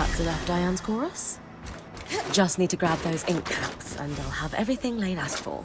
That's enough Diane's chorus. Just need to grab those ink caps, and I'll have everything laid as for.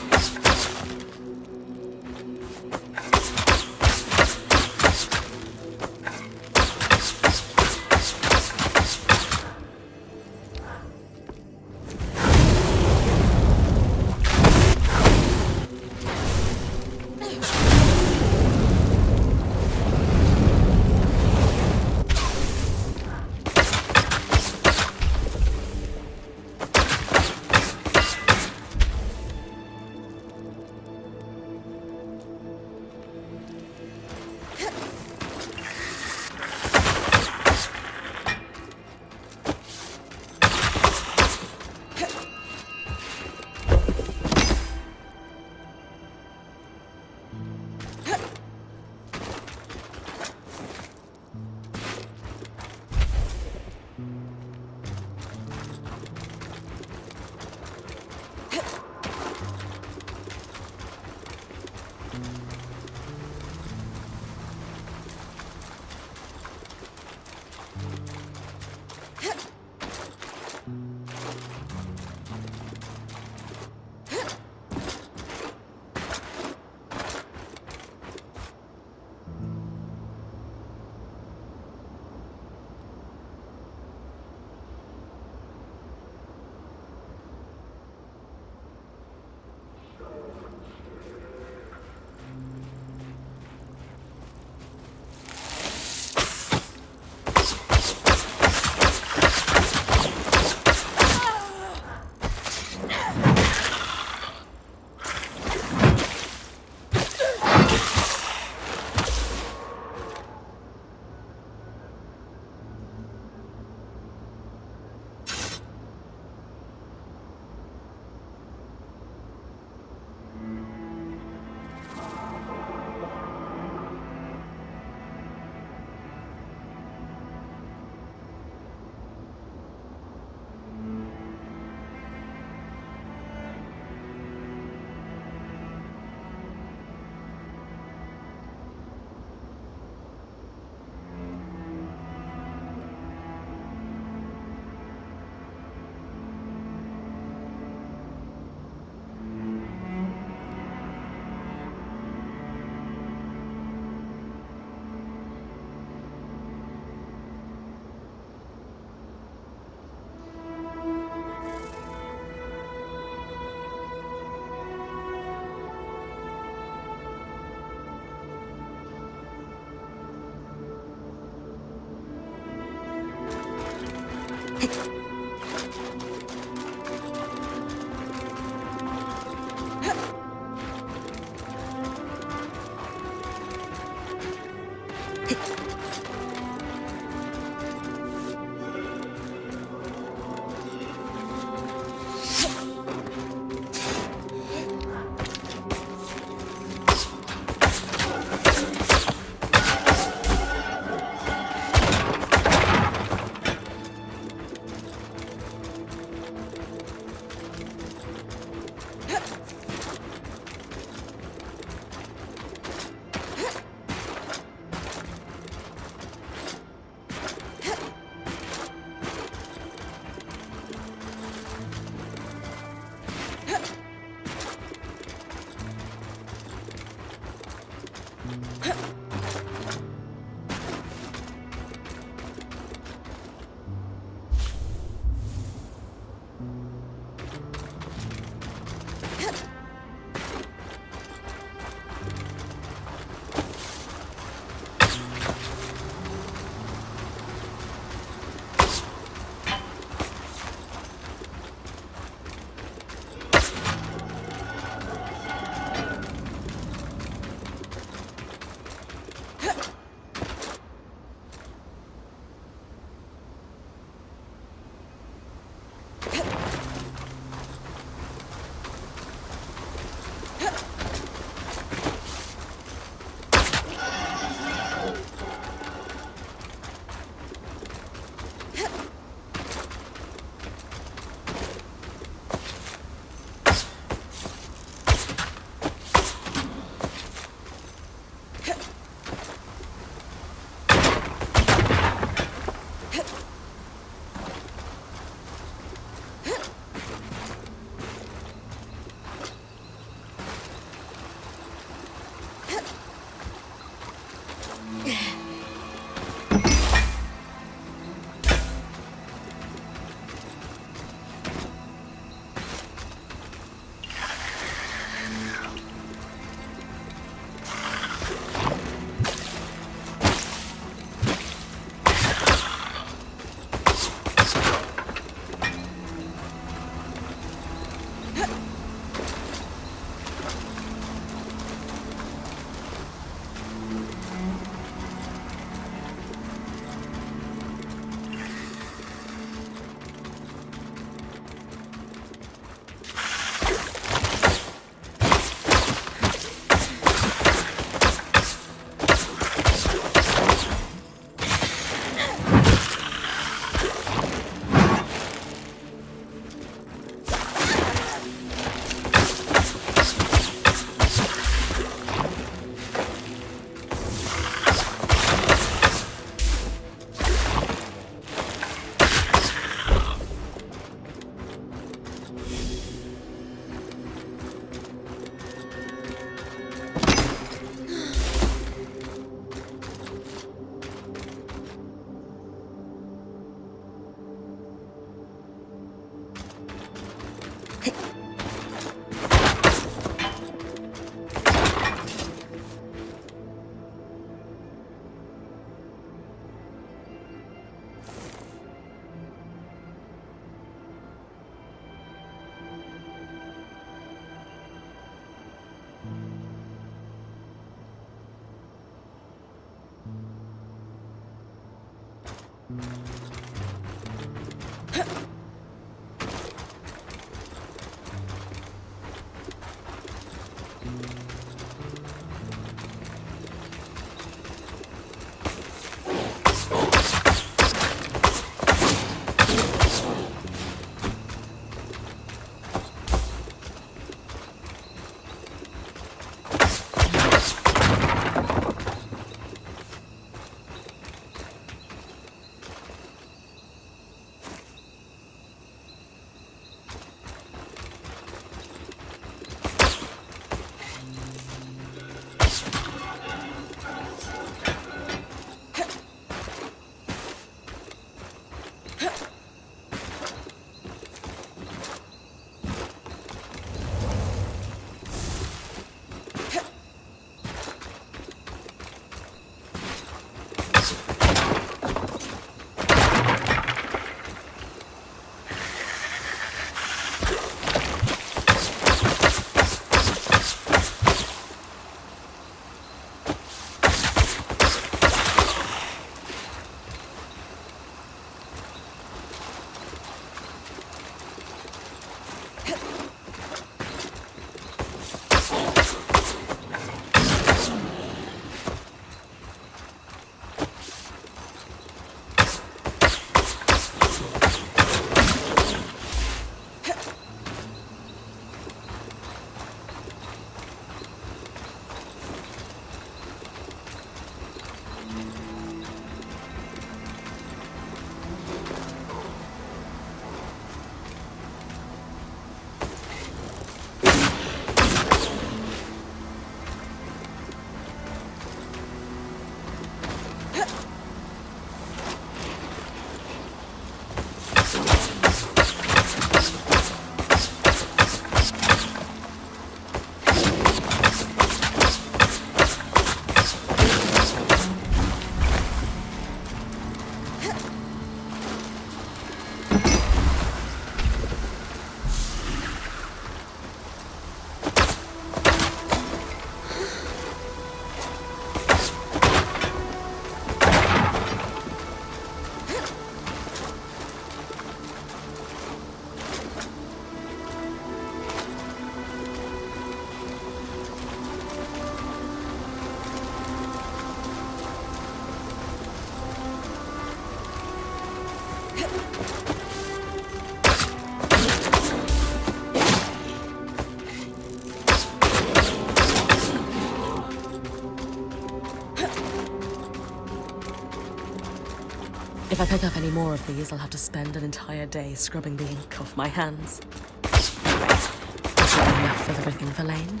If I pick up any more of these, I'll have to spend an entire day scrubbing the ink off my hands. That should be enough of everything for Lane.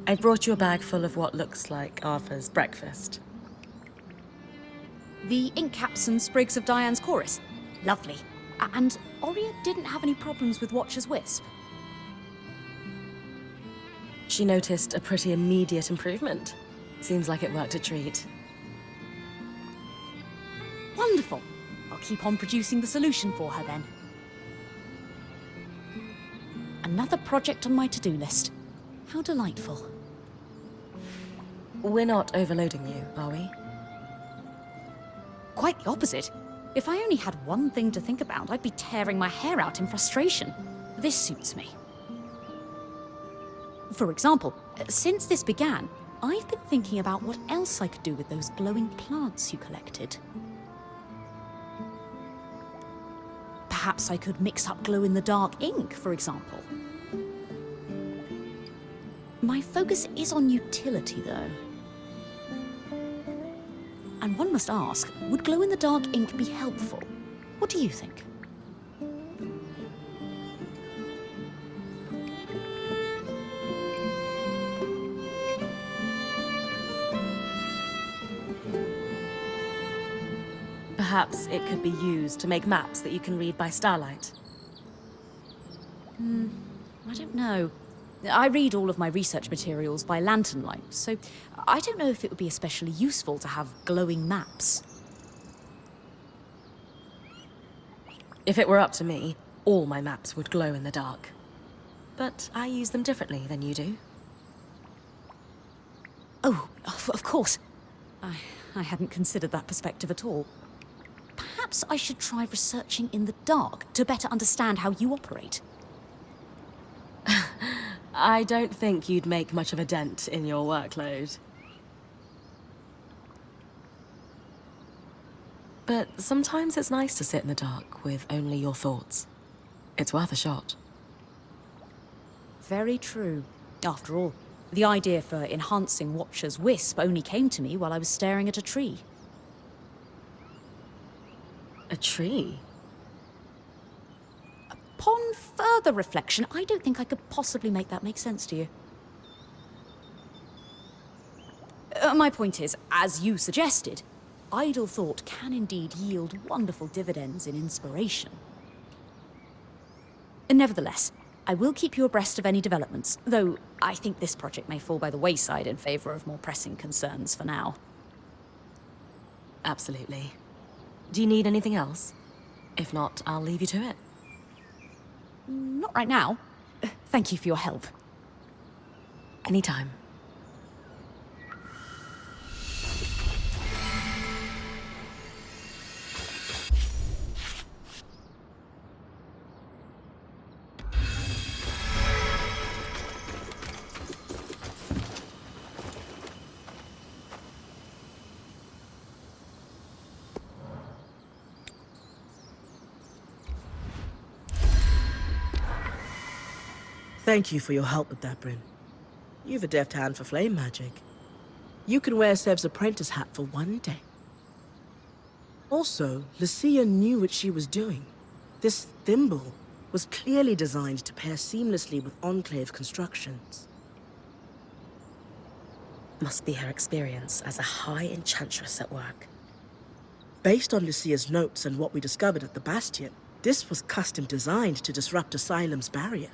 I brought you a bag full of what looks like Arthur's breakfast. The ink caps and sprigs of Diane's chorus. Lovely. And Oria didn't have any problems with Watcher's Wisp. She noticed a pretty immediate improvement. Seems like it worked a treat. Wonderful. I'll keep on producing the solution for her then. Another project on my to-do list. How delightful. We're not overloading you, are we? Quite the opposite. If I only had one thing to think about, I'd be tearing my hair out in frustration. This suits me. For example, since this began, I've been thinking about what else I could do with those glowing plants you collected. Perhaps I could mix up glow-in-the-dark ink, for example. My focus is on utility, though. And one must ask, would glow-in-the-dark ink be helpful? What do you think? Perhaps it could be used to make maps that you can read by starlight. I don't know. I read all of my research materials by lantern light, so I don't know if it would be especially useful to have glowing maps. If it were up to me, all my maps would glow in the dark. But I use them differently than you do. Oh, of course. I hadn't considered that perspective at all. Perhaps I should try researching in the dark to better understand how you operate. I don't think you'd make much of a dent in your workload. But sometimes it's nice to sit in the dark with only your thoughts. It's worth a shot. Very true. After all, the idea for enhancing Watcher's Wisp only came to me while I was staring at a tree. A tree? Upon further reflection, I don't think I could possibly make that make sense to you. My point is, as you suggested, idle thought can indeed yield wonderful dividends in inspiration. Nevertheless, I will keep you abreast of any developments, though I think this project may fall by the wayside in favor of more pressing concerns for now. Absolutely. Do you need anything else? If not, I'll leave you to it. Not right now. Thank you for your help. Anytime. Thank you for your help with that, Bryn. You've a deft hand for flame magic. You can wear Sev's apprentice hat for one day. Also, Lucia knew what she was doing. This thimble was clearly designed to pair seamlessly with Enclave constructions. Must be her experience as a high enchantress at work. Based on Lucia's notes and what we discovered at the Bastion, this was custom designed to disrupt Asylum's barrier.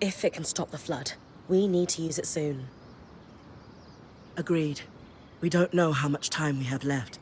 If it can stop the flood, we need to use it soon. Agreed. We don't know how much time we have left.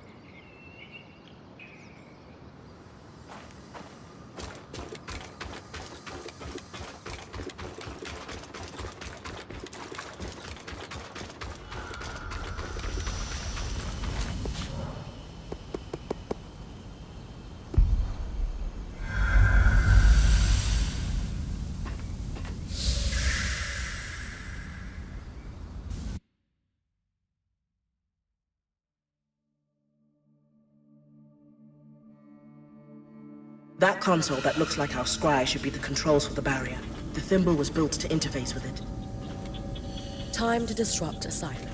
That console that looks like our scry should be the controls for the barrier. The thimble was built to interface with it. Time to disrupt Asylum.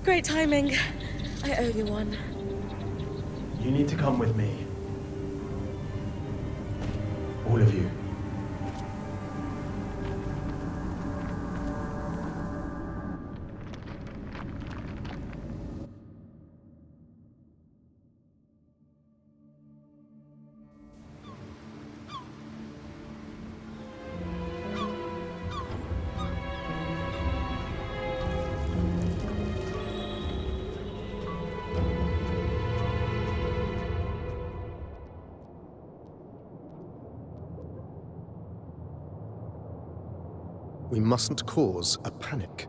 Great timing. I owe you one. You need to come with me. All of you. We mustn't cause a panic.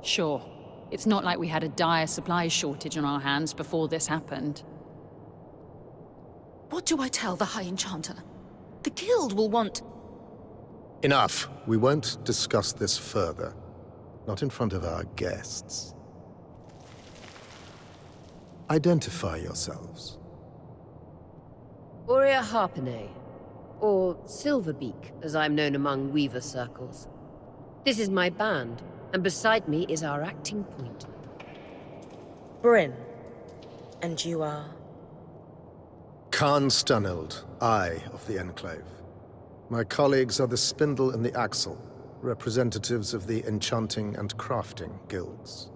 Sure. It's not like we had a dire supplies shortage on our hands before this happened. What do I tell the High Enchanter? The Guild will want... Enough. We won't discuss this further. Not in front of our guests. Identify yourselves. Aurea Harpinay, or Silverbeak, as I'm known among Weaver circles. This is my band, and beside me is our acting point. Bryn. And you are? Khan Stanild, Eye of the Enclave. My colleagues are the Spindle and the Axle, representatives of the Enchanting and Crafting Guilds.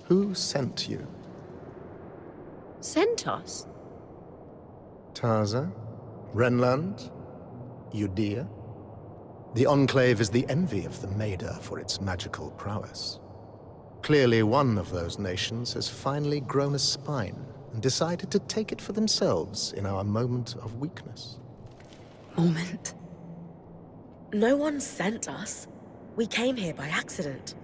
Who sent you? Sent us? Taza? Renland? Udea? The Enclave is the envy of the Maida for its magical prowess. Clearly one of those nations has finally grown a spine and decided to take it for themselves in our moment of weakness. Moment. No one sent us. We came here by accident.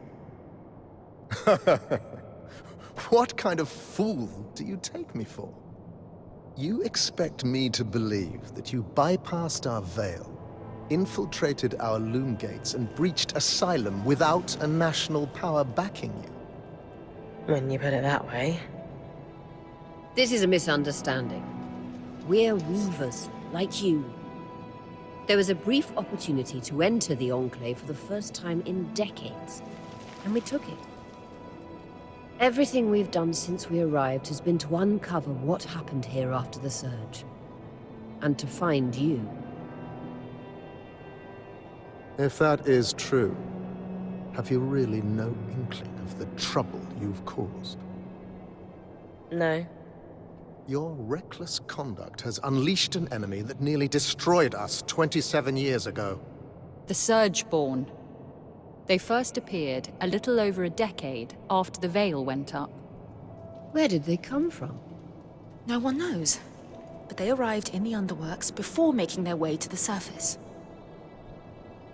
What kind of fool do you take me for? You expect me to believe that you bypassed our veil, infiltrated our loom gates and breached asylum without a national power backing you. When you put it that way. This is a misunderstanding. We're weavers, like you. There was a brief opportunity to enter the Enclave for the first time in decades, and we took it. Everything we've done since we arrived has been to uncover what happened here after the Surge. And to find you. If that is true, have you really no inkling of the trouble you've caused? No. Your reckless conduct has unleashed an enemy that nearly destroyed us 27 years ago. The Surgeborn. They first appeared a little over a decade after the Veil went up. Where did they come from? No one knows. But they arrived in the underworks before making their way to the surface.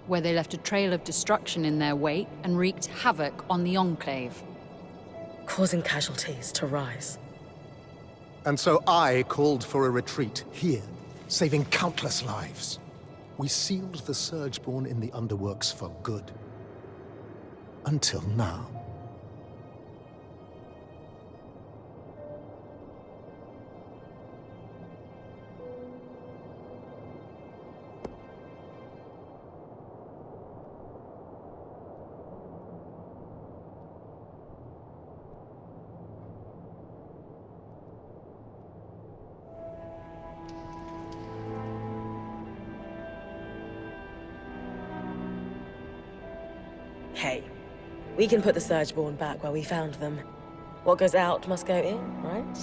Where they left a trail of destruction in their wake and wreaked havoc on the Enclave. Causing casualties to rise. And so I called for a retreat here, saving countless lives. We sealed the Surgeborn in the underworks for good. Until now. Hey, we can put the Surgeborn back where we found them. What goes out must go in, right?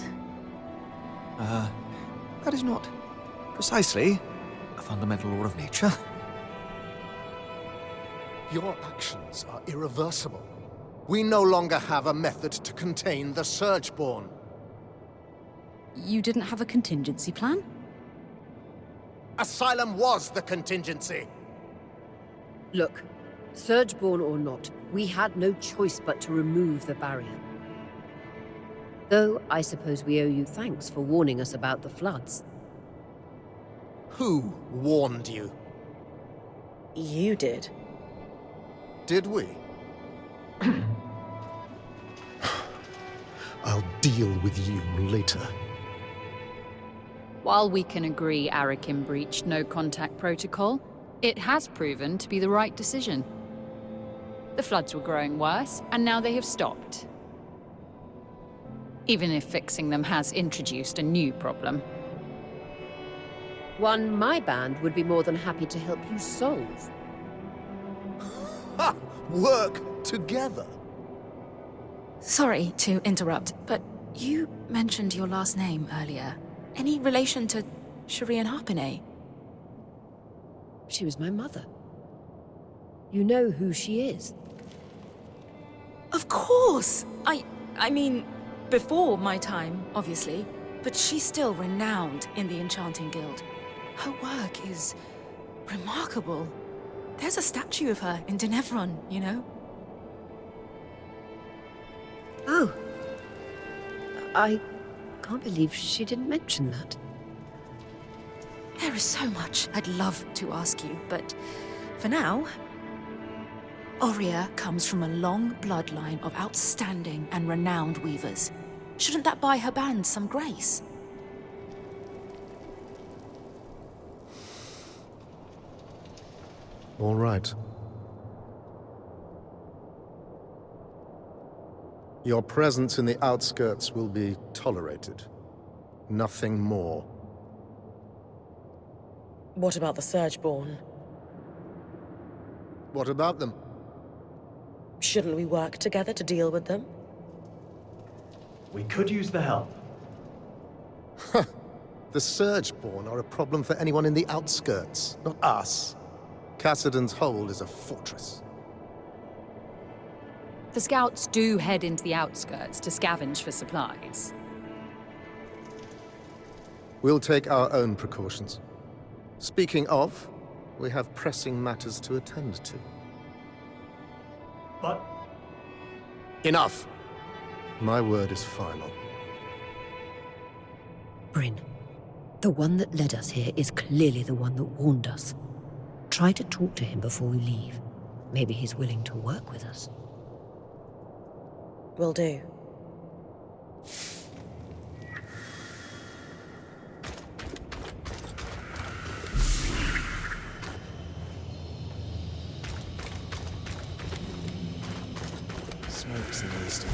That is not precisely a fundamental law of nature. Your actions are irreversible. We no longer have a method to contain the Surgeborn. You didn't have a contingency plan? Asylum was the contingency. Look, Surgeborn or not, we had no choice but to remove the barrier. Though, I suppose we owe you thanks for warning us about the floods. Who warned you? You did. Did we? I'll deal with you later. While we can agree Arakim breached no-contact protocol, it has proven to be the right decision. The floods were growing worse, and now they have stopped. Even if fixing them has introduced a new problem. One my band would be more than happy to help you solve. Ha! Work together. Sorry to interrupt, but you mentioned your last name earlier. Any relation to Shireen Harpenay? She was my mother. You know who she is. Of course! I mean, before my time, obviously, but she's still renowned in the Enchanting Guild. Her work is remarkable. There's a statue of her in Denevron, you know? Oh. I can't believe she didn't mention that. There is so much I'd love to ask you, but for now, Oria comes from a long bloodline of outstanding and renowned weavers. Shouldn't that buy her band some grace? All right. Your presence in the outskirts will be tolerated. Nothing more. What about the Surgeborn? What about them? Shouldn't we work together to deal with them? We could use the help. The Surgeborn are a problem for anyone in the outskirts, not us. Cassidon's Hold is a fortress. The scouts do head into the outskirts to scavenge for supplies. We'll take our own precautions. Speaking of, we have pressing matters to attend to. But Enough! My word is final. Bryn, the one that led us here is clearly the one that warned us. try to talk to him before we leave. Maybe he's willing to work with us. Will do. Smoke's in the eastern.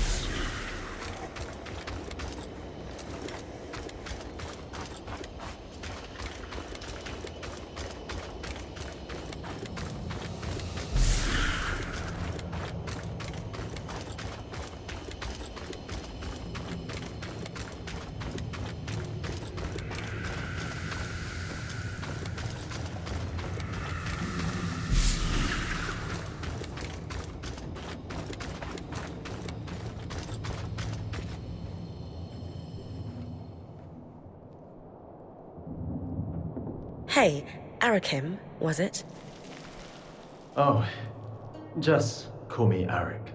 Hey, Arakim, was it? Oh, just call me Arik.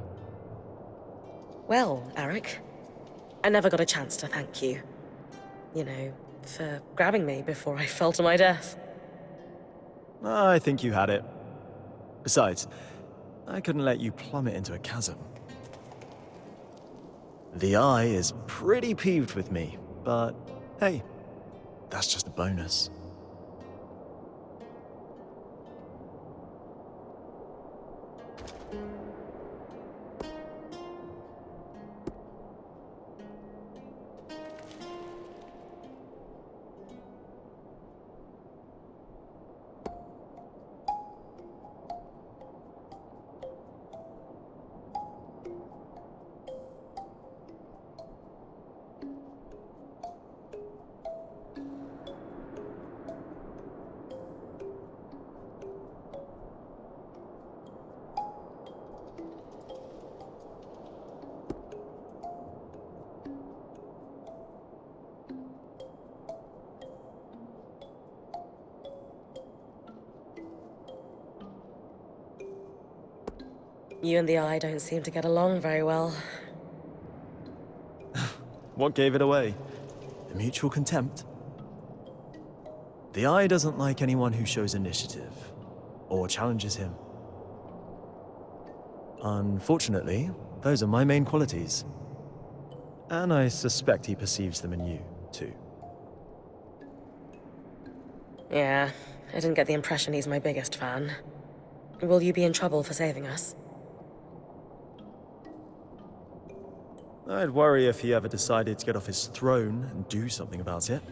Well, Arik, I never got a chance to thank you. You know, for grabbing me before I fell to my death. I think you had it. Besides, I couldn't let you plummet into a chasm. The Eye is pretty peeved with me, but hey, that's just a bonus. You and the Eye don't seem to get along very well. What gave it away? The mutual contempt? The Eye doesn't like anyone who shows initiative or challenges him. Unfortunately, those are my main qualities. And I suspect he perceives them in you, too. Yeah, I didn't get the impression he's my biggest fan. Will you be in trouble for saving us? I'd worry if he ever decided to get off his throne and do something about it.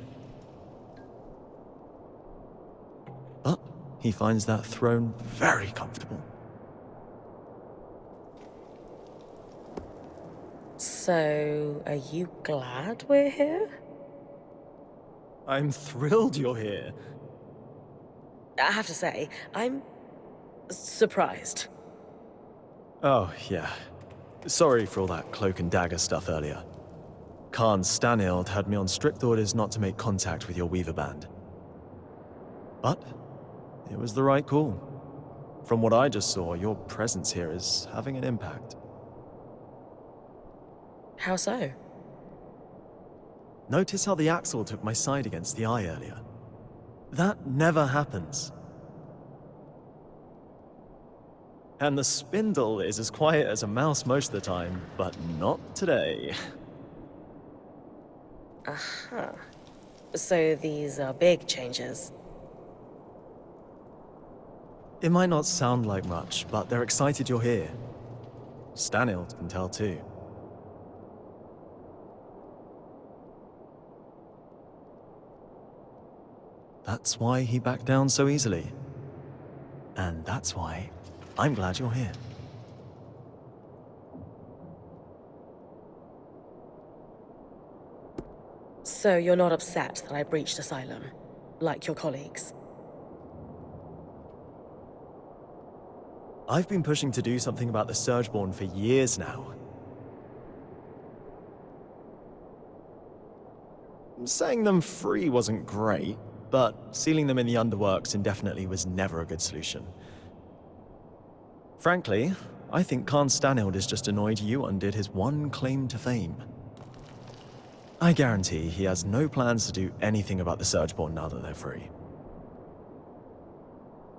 But he finds that throne very comfortable. So, are you glad we're here? I'm thrilled you're here. I have to say, I'm surprised. Oh, yeah. Sorry for all that cloak and dagger stuff earlier. Khan Stanild had me on strict orders not to make contact with your Weaver band. But it was the right call. From what I just saw, your presence here is having an impact. How so? Notice how the Axle took my side against the Eye earlier. That never happens. And the Spindle is as quiet as a mouse most of the time, but not today. Aha. So these are big changes. It might not sound like much, but they're excited you're here. Stanild can tell too. That's why he backed down so easily. And that's why I'm glad you're here. So you're not upset that I breached Asylum, like your colleagues? I've been pushing to do something about the Surgeborn for years now. Setting them free wasn't great, but sealing them in the underworks indefinitely was never a good solution. Frankly, I think Khan Stanild is just annoyed you undid his one claim to fame. I guarantee he has no plans to do anything about the Surgeborn now that they're free.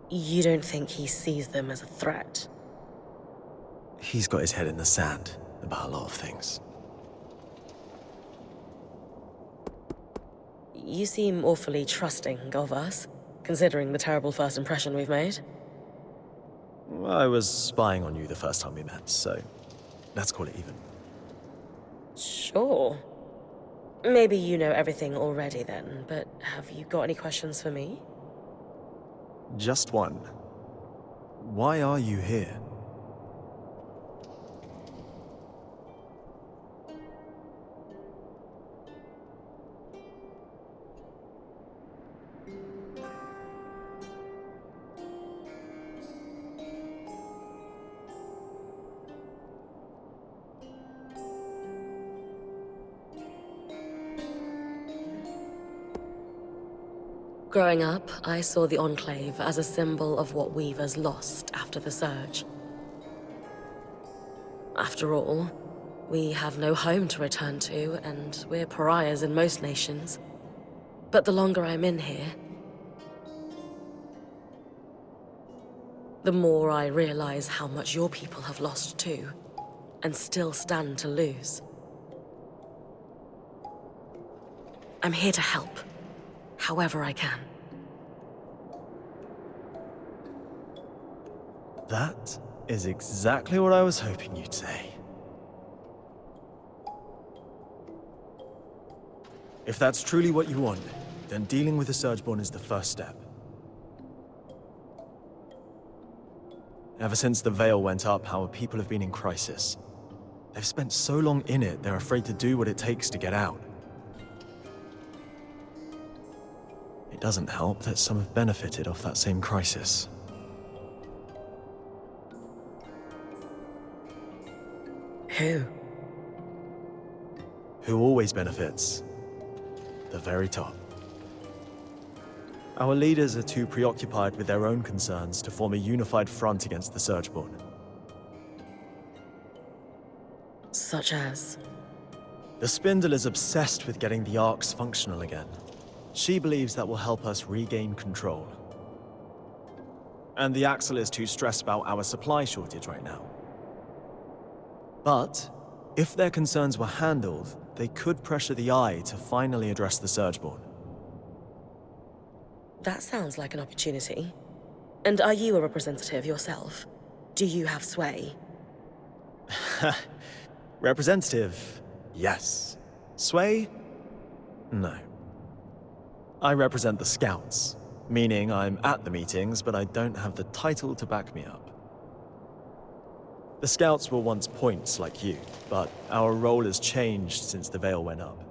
You don't think he sees them as a threat? He's got his head in the sand about a lot of things. You seem awfully trusting of us, considering the terrible first impression we've made. I was spying on you the first time we met, so let's call it even. Sure. Maybe you know everything already then, but have you got any questions for me? Just one. Why are you here? Growing up, I saw the Enclave as a symbol of what Weavers lost after the Surge. After all, we have no home to return to, and we're pariahs in most nations. But the longer I'm in here, the more I realize how much your people have lost too, and still stand to lose. I'm here to help, however I can. That is exactly what I was hoping you'd say. If that's truly what you want, then dealing with the Surgeborn is the first step. Ever since the Veil went up, our people have been in crisis. They've spent so long in it, they're afraid to do what it takes to get out. It doesn't help that some have benefited off that same crisis. Who? Who always benefits? The very top. Our leaders are too preoccupied with their own concerns to form a unified front against the Surgeborn. Such as? The Spindle is obsessed with getting the Arcs functional again. She believes that will help us regain control. And the Axle is too stressed about our supply shortage right now. But, if their concerns were handled, they could pressure the Eye to finally address the Surgeborn. That sounds like an opportunity. And are you a representative yourself? Do you have sway? Representative, yes. Sway? No. I represent the Scouts, meaning I'm at the meetings, but I don't have the title to back me up. The Scouts were once points like you, but our role has changed since the Veil went up.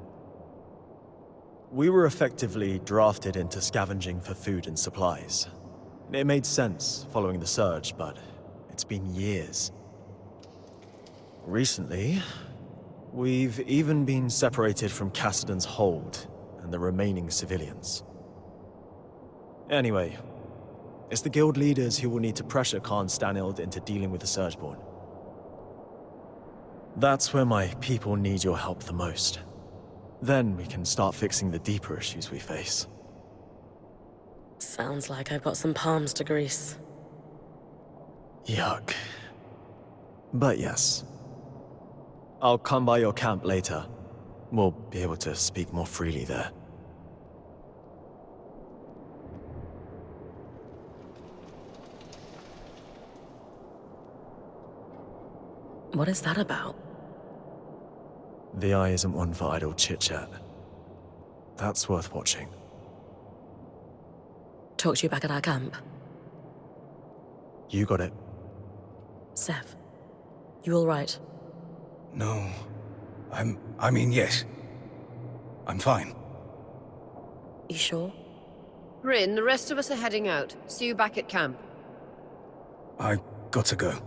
We were effectively drafted into scavenging for food and supplies. It made sense following the Surge, but it's been years. Recently, we've even been separated from Cassidon's hold and the remaining civilians. Anyway, it's the guild leaders who will need to pressure Khan Stanild into dealing with the Surgeborn. That's where my people need your help the most. Then we can start fixing the deeper issues we face. Sounds like I've got some palms to grease. Yuck. But yes. I'll come by your camp later. We'll be able to speak more freely there. What is that about? The Eye isn't one for idle chit-chat. That's worth watching. Talk to you back at our camp. You got it. Sev, you all right? No. I mean, yes. I'm fine. You sure? Rin, the rest of us are heading out. See you back at camp. I got to go.